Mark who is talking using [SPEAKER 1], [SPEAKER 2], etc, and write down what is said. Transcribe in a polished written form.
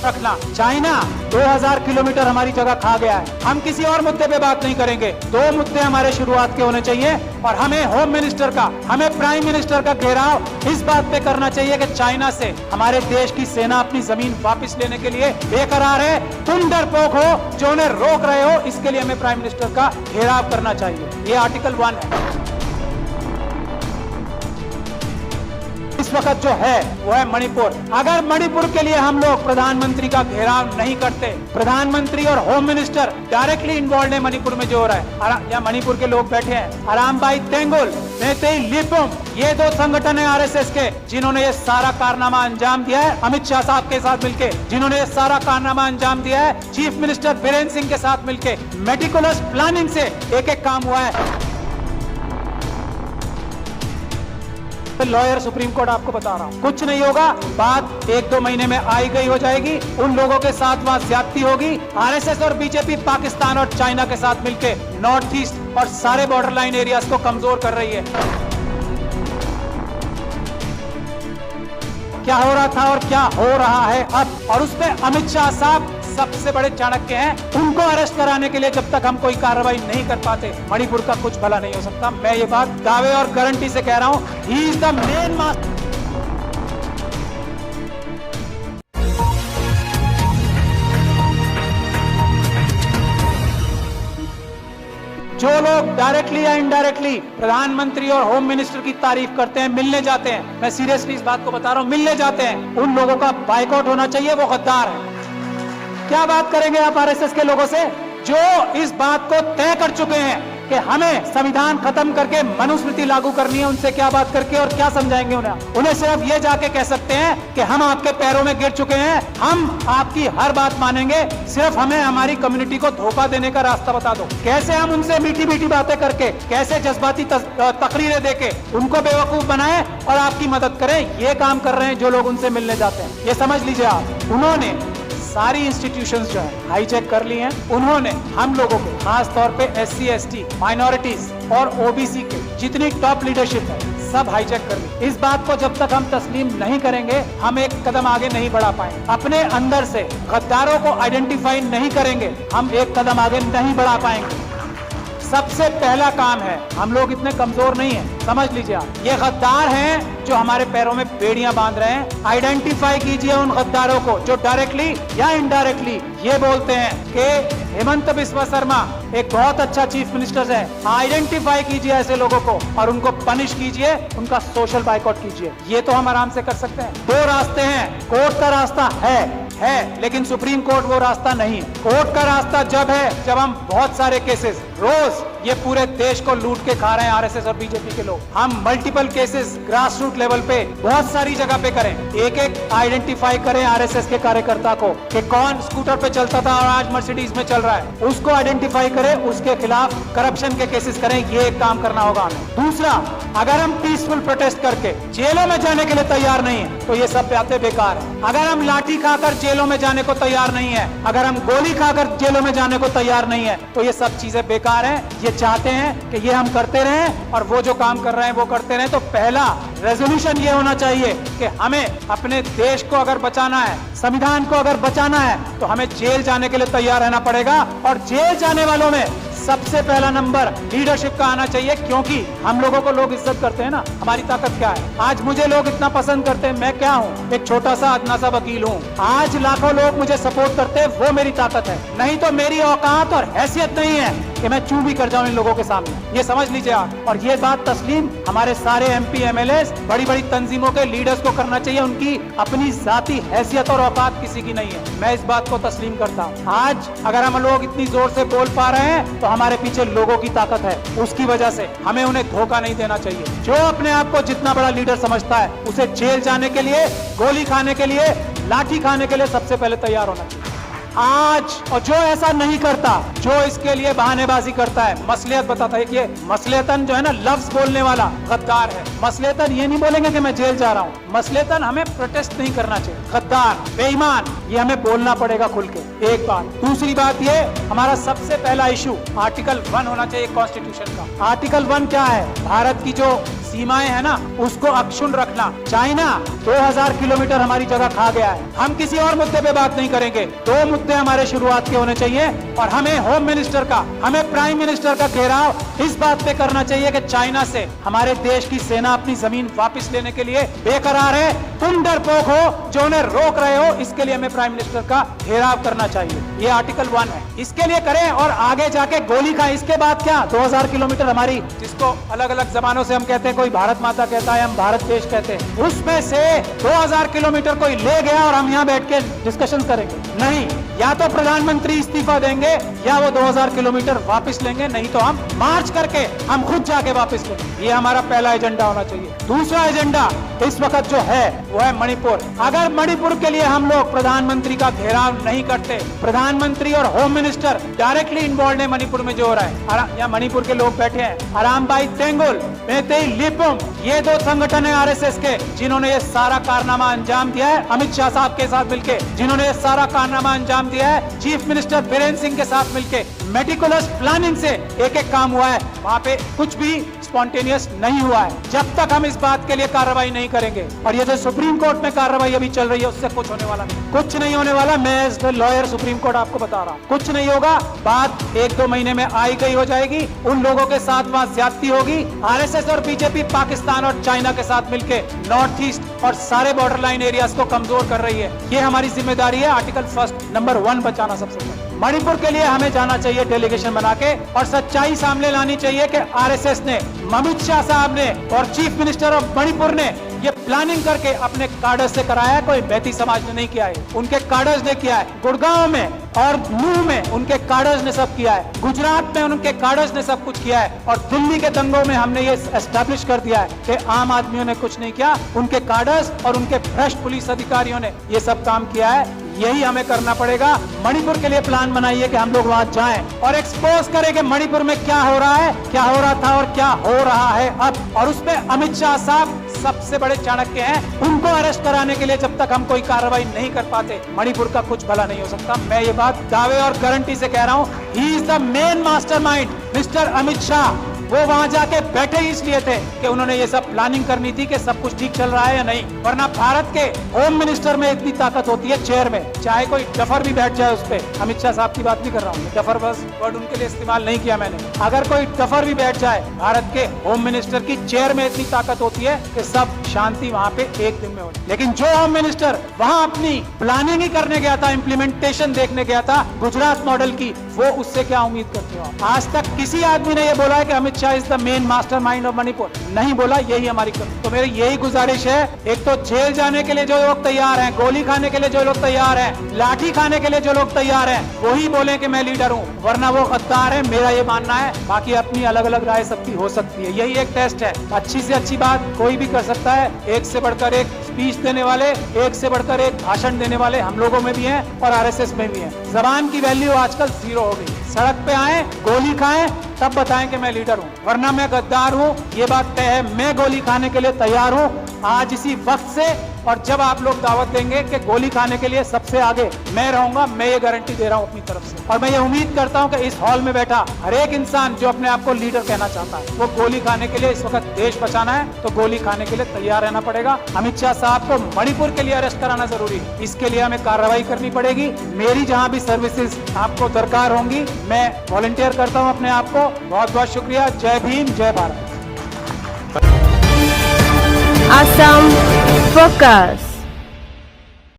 [SPEAKER 1] रखना। China 2000 kilometre हमारी जगह खा गया है। हम किसी और मुद्दे पे बात नहीं करेंगे। 2 मुद्दे हमारे शुरुआत के होने चाहिए और हमें होम मिनिस्टर का, हमें प्राइम मिनिस्टर का घेराव इस बात पे करना चाहिए कि चाइना से हमारे देश की सेना अपनी जमीन वापस लेने के लिए बेकरार है। तुम डरपोक हो जो उन्हें रोक रहे हो, इसके लिए हमें प्राइम मिनिस्टर का घेराव करना चाहिए। ये आर्टिकल 1 है। इस वक्त जो है वो है मणिपुर। अगर मणिपुर के लिए हम लोग प्रधानमंत्री का घेराव नहीं करते, प्रधानमंत्री और होम मिनिस्टर डायरेक्टली इन्वॉल्व है मणिपुर में जो हो रहा है। या मणिपुर के लोग बैठे हैं, अरामबाई तेंगुल, मेतेई लिपुम, ये 2 संगठन है आरएसएस के जिन्होंने ये सारा कारनामा अंजाम दिया है। अमित शाह साहब के साथ मिलके जिन्होंने ये सारा कारनामा अंजाम दिया है, चीफ मिनिस्टर बीरेंद्र सिंह के साथ मिलके मेटिकुलस प्लानिंग से एक-एक काम हुआ है। लॉयर सुप्रीम कोर्ट आपको बता रहा हूं, कुछ नहीं होगा। बात 1-2 महीने में आई गई हो जाएगी। उन लोगों के साथ वहां ज्यादती होगी। आरएसएस और बीजेपी पाकिस्तान और चाइना के साथ मिलके नॉर्थ ईस्ट और सारे बॉर्डर लाइन एरियाज को कमजोर कर रही है। क्या हो रहा था और क्या हो रहा है अब, और उस पर अमित शाह साहब सबसे बड़े चाणक्य हैं। उनको अरेस्ट कराने के लिए जब तक हम कोई कार्रवाई नहीं कर पाते, मणिपुर का कुछ भला नहीं हो सकता। मैं ये बात दावे और गारंटी से कह रहा हूं। He is the main master. जो लोग डायरेक्टली या इनडायरेक्टली प्रधानमंत्री और होम मिनिस्टर की तारीफ करते हैं, मिलने जाते हैं, मैं सीरियसली इस बात को बता रहा हूं, मिलने जाते हैं, उन लोगों का बाइकआउट होना चाहिए। वो गद्दार है। क्या बात करेंगे आप आरएसएस के लोगों से जो इस बात को तय कर चुके हैं कि हमें संविधान खत्म करके मनुस्मृति लागू करनी है? उनसे क्या बात करके और क्या समझाएंगे उन्हें सिर्फ ये जाके कह सकते हैं कि हम आपके पैरों में गिर चुके हैं, हम आपकी हर बात मानेंगे, सिर्फ हमें हमारी कम्युनिटी को धोखा देने का रास्ता बता दो। कैसे हम उनसे मीठी मीठी बातें करके, कैसे जज्बाती तकरीरें देके उनको बेवकूफ बनाएं और आपकी मदद करें, ये काम कर रहे हैं जो लोग उनसे मिलने जाते हैं। ये समझ लीजिए आप, उन्होंने सारी इंस्टीट्यूशंस जो है हाईजैक कर ली हैं। उन्होंने हम लोगों को, खास तौर पे SC ST, माइनॉरिटीज और OBC के जितनी टॉप लीडरशिप है सब हाईजैक कर ली। इस बात को जब तक हम तस्लीम नहीं करेंगे, हम एक कदम आगे नहीं बढ़ा पाएंगे। अपने अंदर से गद्दारों को आइडेंटिफाई नहीं करेंगे, हम एक कदम आगे नहीं बढ़ा पाएंगे। सबसे पहला काम है, हम लोग इतने कमजोर नहीं हैं, समझ लीजिए आप, ये गद्दार हैं जो हमारे पैरों में बेड़ियां बांध रहे हैं। आइडेंटिफाई कीजिए उन गद्दारों को जो डायरेक्टली या इनडायरेक्टली ये बोलते हैं कि हेमंत बिस्वा शर्मा एक बहुत अच्छा चीफ मिनिस्टर है। आइडेंटिफाई कीजिए ऐसे लोगों को और उनको पनिश कीजिए, उनका सोशल बाइकआउट कीजिए। ये तो हम आराम से कर सकते हैं। 2 रास्ते हैं। कोर्ट का रास्ता है लेकिन सुप्रीम कोर्ट वो रास्ता नहीं है। कोर्ट का रास्ता जब है जब हम बहुत सारे केसेस, रोज ये पूरे देश को लूट के खा रहे हैं आरएसएस और बीजेपी के लोग, हम multiple cases grass root level पे बहुत सारी जगह पे करें, एक-एक आइडेंटिफाई करें आरएसएस के कार्यकर्ता को कि कौन स्कूटर पे चलता था और आज मर्सिडीज में चल रहा है, उसको आइडेंटिफाई करें, उसके खिलाफ करप्शन के केसेस करें। ये एक काम करना होगा हमें। दूसरा, अगर हम पीसफुल प्रोटेस्ट करके जेलों में जाने के लिए तैयार नहीं है तो ये सब बातें बेकार है। अगर हम लाठी खाकर जेलों में जाने को तैयार नहीं है, अगर हम गोली खाकर जेलों में जाने को तैयार नहीं है तो ये सब चीजें बेकार हैं। ये चाहते हैं कि ये हम करते रहें और वो जो काम कर रहे हैं वो करते रहें। तो पहला रेजोल्यूशन ये होना चाहिए कि हमें अपने देश को अगर बचाना है, संविधान को अगर बचाना है तो हमें जेल जाने के लिए तैयार रहना पड़ेगा। और जेल जाने वालों में सबसे पहला नंबर लीडरशिप का आना चाहिए, क्योंकि हम लोगों को लोग इज्जत करते हैं ना। हमारी ताकत क्या है? आज मुझे लोग इतना पसंद करते हैं, मैं क्या हूँ? एक छोटा सा अदना सा वकील हूँ। आज लाखों लोग मुझे सपोर्ट करते हैं, वो मेरी ताकत है। नहीं तो मेरी औकात और हैसियत नहीं है कि मैं चू भी कर जाऊं इन लोगों के सामने। ये समझ लीजिए आप। और ये बात तस्लीम हमारे सारे MP MLAs, बड़ी बड़ी तंजीमों के लीडर्स को करना चाहिए। उनकी अपनी जाती हैसियत और औकात किसी की नहीं है। मैं इस बात को तस्लीम करता हूँ। आज अगर हम लोग इतनी जोर से बोल पा रहे हैं तो हमारे पीछे लोगों की ताकत है। उसकी वजह से हमें उन्हें धोखा नहीं देना चाहिए। जो अपने आप को जितना बड़ा लीडर समझता है, उसे जेल जाने के लिए, गोली खाने के लिए, लाठी खाने के लिए सबसे पहले तैयार होना चाहिए आज। और जो ऐसा नहीं करता, जो इसके लिए बहानेबाजी करता है, मसलियत बताता है, ये मसलियतन जो है ना, लफ्ज बोलने वाला गद्दार है। मसलियतन ये नहीं बोलेंगे कि मैं जेल जा रहा हूँ। मसलियतन हमें प्रोटेस्ट नहीं करना चाहिए। गद्दार, बेईमान, ये हमें बोलना पड़ेगा खुल के। एक बात। दूसरी बात, ये हमारा सबसे पहला इशू आर्टिकल 1 होना चाहिए कॉन्स्टिट्यूशन का। आर्टिकल 1 क्या है? भारत की जो सीमाएं है ना, उसको अक्षुण्ण रखना। चाइना 2000 किलोमीटर हमारी जगह खा गया है। हम किसी और मुद्दे पे बात नहीं करेंगे, 2 मुद्दे हमारे शुरुआत के होने चाहिए और हमें होम मिनिस्टर का, हमें प्राइम मिनिस्टर का घेराव इस बात पे करना चाहिए कि चाइना से हमारे देश की सेना अपनी जमीन वापस लेने के लिए बेकरार है। तुम डरपोक हो जो उन्हें रोक रहे हो, इसके लिए हमें प्राइम मिनिस्टर का घेराव करना चाहिए। ये आर्टिकल 1 है, इसके लिए करें और आगे जाके गोली खाएं। इसके बाद क्या 2000 किलोमीटर हमारी, जिसको अलग अलग जमानों से हम कहते हैं, कोई भारत माता कहता है, हम भारत देश कहते हैं, उसमें से 2000 किलोमीटर कोई ले गया और हम यहाँ बैठ के डिस्कशन करेंगे? नहीं, या तो प्रधानमंत्री इस्तीफा देंगे या वो 2000 किलोमीटर वापस लेंगे, नहीं तो हम मार्च करके हम खुद जाके वापस लेंगे। ये हमारा पहला एजेंडा होना चाहिए। दूसरा एजेंडा इस वक्त जो है वो है मणिपुर। अगर मणिपुर के लिए हम लोग प्रधानमंत्री का घेराव नहीं करते, प्रधानमंत्री और होम मिनिस्टर डायरेक्टली इन्वॉल्व है मणिपुर में जो हो रहा है, यहाँ मणिपुर के लोग बैठे हैं, अरामबाई तेंगुल, मेतेई लिपुम, ये 2 संगठन है आरएसएस के जिन्होंने ये सारा कारनामा अंजाम दिया है, अमित शाह साहब के साथ मिलकर जिन्होंने ये सारा कारनामा अंजाम दिया है, चीफ मिनिस्टर बीरेन्द्र सिंह के साथ मिलकर मेटिकुलस प्लानिंग से एक काम हुआ है। वहाँ पे कुछ भी स्पॉन्टेनियस नहीं हुआ है। जब तक हम इस बात के लिए कार्रवाई नहीं करेंगे, और ये जो सुप्रीम कोर्ट में कार्रवाई अभी चल रही है उससे कुछ होने वाला नहीं, कुछ नहीं होने वाला। मैं as the lawyer Supreme Court आपको बता रहा हूँ, कुछ नहीं होगा। बात 1-2 महीने में आई गई हो जाएगी। उन लोगों के साथ वहाँ ज्यादती होगी। आरएसएस और बीजेपी पाकिस्तान और चाइना के साथ मिलकर नॉर्थ ईस्ट और सारे बॉर्डर लाइन एरियाज को कमजोर कर रही है। ये हमारी जिम्मेदारी है। आर्टिकल 1 नंबर 1 बचाना सबसे पहले। मणिपुर के लिए हमें जाना चाहिए डेलीगेशन बना के और सच्चाई सामने लानी चाहिए कि आरएसएस ने, अमित शाह साहब ने और चीफ मिनिस्टर ऑफ मणिपुर ने ये प्लानिंग करके अपने कार्डर्स से कराया है। कोई बैती समाज ने नहीं किया है, उनके कार्डर्स ने किया है। गुड़गांव में और नूह में उनके कार्डर्स ने सब किया है। गुजरात में उनके कार्डर्स ने सब कुछ किया है। और दिल्ली के दंगों में हमने ये एस्टैब्लिश कर दिया है कि आम आदमियों ने कुछ नहीं किया, उनके कार्डर्स और उनके भ्रष्ट पुलिस अधिकारियों ने ये सब काम किया है। यही हमें करना पड़ेगा। मणिपुर के लिए प्लान बनाइए कि हम लोग वहां जाएं और एक्सपोज करें कि मणिपुर में क्या हो रहा है, क्या हो रहा था और क्या हो रहा है अब। और उसमें अमित शाह साहब सबसे बड़े चाणक्य हैं। उनको अरेस्ट कराने के लिए जब तक हम कोई कार्रवाई नहीं कर पाते, मणिपुर का कुछ भला नहीं हो सकता। मैं ये बात दावे और गारंटी से कह रहा हूँ। He is the main mastermind mister Amit Shah. वो वहां जाके बैठे ही इसलिए थे कि उन्होंने ये सब प्लानिंग करनी थी कि सब कुछ ठीक चल रहा है या नहीं। वरना भारत के होम मिनिस्टर में इतनी ताकत होती है, चेयर में, चाहे कोई डफर भी बैठ जाए उस पे। अमित शाह साहब की बात नहीं कर रहा हूँ, डफर बस वर्ड उनके लिए इस्तेमाल नहीं किया मैंने। अगर कोई डफर भी बैठ जाए, भारत के होम मिनिस्टर की चेयर में इतनी ताकत होती है कि सब शांति वहाँ पे एक दिन में हो। लेकिन जो होम मिनिस्टर वहाँ अपनी प्लानिंग ही करने गया था, इम्प्लीमेंटेशन देखने गया था गुजरात मॉडल की, वो उससे क्या उम्मीद करते हो? आज तक किसी आदमी ने ये बोला है कि Amit Shah is the main mastermind of Manipur? नहीं बोला। यही हमारी कमी। तो मेरी यही गुजारिश है, एक तो जेल जाने के लिए जो लोग तैयार हैं, गोली खाने के लिए जो लोग तैयार हैं, लाठी खाने के लिए जो लोग तैयार हैं, वही बोले कि मैं लीडर हूँ, वरना वो गद्दार है। मेरा ये मानना है। बाकी अपनी अलग अलग राय सबकी हो सकती है, यही एक टेस्ट है। अच्छी से अच्छी बात कोई भी कर सकता है। एक से बढ़कर एक स्पीच देने वाले, एक से बढ़कर एक भाषण देने वाले हम लोगों में भी हैं और आरएसएस में भी हैं। जबान की वैल्यू आजकल 0 हो गई। सड़क पे आए, गोली खाएं, तब बताएं कि मैं लीडर हूं, वरना मैं गद्दार हूं। ये बात तय है। मैं गोली खाने के लिए तैयार हूं आज इसी वक्त से। और जब आप लोग दावत देंगे कि गोली खाने के लिए सबसे आगे मैं रहूंगा, मैं ये गारंटी दे रहा हूं अपनी तरफ से। और मैं ये उम्मीद करता हूं कि इस हॉल में बैठा हर एक इंसान जो अपने आप को लीडर कहना चाहता है, वो गोली खाने के लिए, इस वक्त देश बचाना है तो गोली खाने के लिए तैयार रहना पड़ेगा। अमित शाह साहब को मणिपुर के लिए अरेस्ट कराना जरूरी है। इसके लिए हमें कार्रवाई करनी पड़ेगी। मेरी जहां भी सर्विसेज आपको दरकार होंगी, मैं वॉलंटियर करता हूं अपने आप को। बहुत बहुत शुक्रिया। जय भीम, जय भारत।
[SPEAKER 2] Assam Focus.